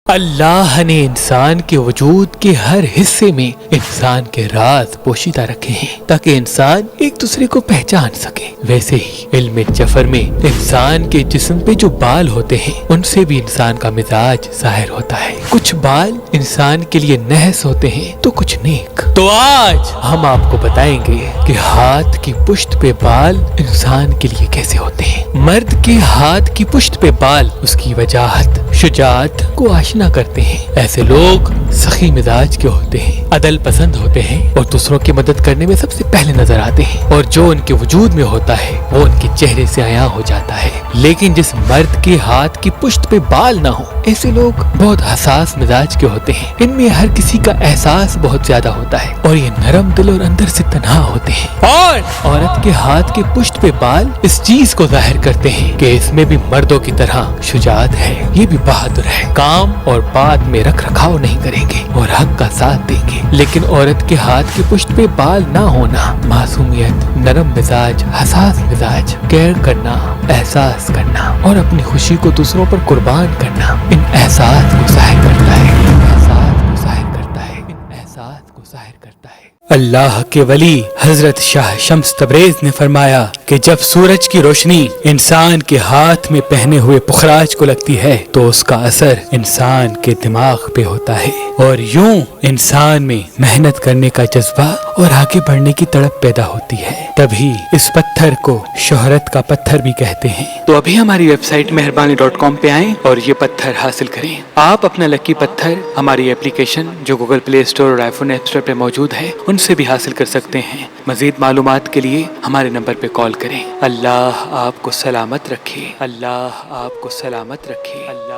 اللہ نے انسان کے وجود کے ہر حصے میں انسان کے راز پوشیدہ رکھے ہیں تاکہ انسان ایک دوسرے کو پہچان سکے۔ ویسے ہی علم جفر میں انسان کے جسم پہ جو بال ہوتے ہیں ان سے بھی انسان کا مزاج ظاہر ہوتا ہے۔ کچھ بال انسان کے لیے نحس ہوتے ہیں تو کچھ نیک۔ تو آج ہم آپ کو بتائیں گے کہ ہاتھ کی پشت پہ بال انسان کے لیے کیسے ہوتے ہیں۔ مرد کے ہاتھ کی پشت پہ بال اس کی وجاہت، شجاعت کو آشنا کرتے ہیں۔ ایسے لوگ سخی مزاج کے ہوتے ہیں، عدل پسند ہوتے ہیں اور دوسروں کی مدد کرنے میں سب سے پہلے نظر آتے ہیں، اور جو ان کے وجود میں ہوتا ہے وہ ان کے چہرے سے عیاں ہو جاتا ہے۔ لیکن جس مرد کے ہاتھ کی پشت پہ بال نہ ہو، ایسے لوگ بہت حساس مزاج کے ہوتے ہیں۔ ان میں ہر کسی کا احساس بہت زیادہ ہوتا ہے اور یہ نرم دل اور اندر سے تنہا ہوتے ہیں۔ اور عورت کے ہاتھ کے پشت پہ بال اس چیز کو ظاہر کرتے ہیں کہ اس میں بھی مردوں کی طرح شجاعت ہے، یہ بھی بہادر ہے، کام اور بات میں رکھ رکھاؤ نہیں کریں گے اور حق کا ساتھ دیں گے۔ لیکن عورت کے ہاتھ کی پشت پہ بال نہ ہونا، معصومیت، نرم مزاج، حساس مزاج، کیئر کرنا، احساس کرنا اور اپنی خوشی کو دوسروں پر قربان کرنا، ان احساس کو ظاہر کرتا ہے، ان احساس کو ظاہر کرتا ہے، ان احساس کو ظاہر کرتا ہے۔ اللہ کے ولی حضرت شاہ شمس تبریز نے فرمایا کہ جب سورج کی روشنی انسان کے ہاتھ میں پہنے ہوئے پخراج کو لگتی ہے تو اس کا اثر انسان کے دماغ پہ ہوتا ہے، اور یوں انسان میں محنت کرنے کا جذبہ اور آگے بڑھنے کی تڑپ پیدا ہوتی ہے۔ تبھی اس پتھر کو شہرت کا پتھر بھی کہتے ہیں۔ تو ابھی ہماری ویب سائٹ مہربانی.com پہ آئیں اور یہ پتھر حاصل کریں۔ آپ اپنا لکی پتھر ہماری اپلیکیشن جو گوگل پلے اسٹور اور آئی فون ایپ اسٹور پہ موجود ہے ان سے بھی حاصل کر سکتے ہیں۔ مزید معلومات کے لیے ہمارے نمبر پہ کال کریں۔ اللہ آپ کو سلامت رکھے، اللہ آپ کو سلامت رکھے، اللہ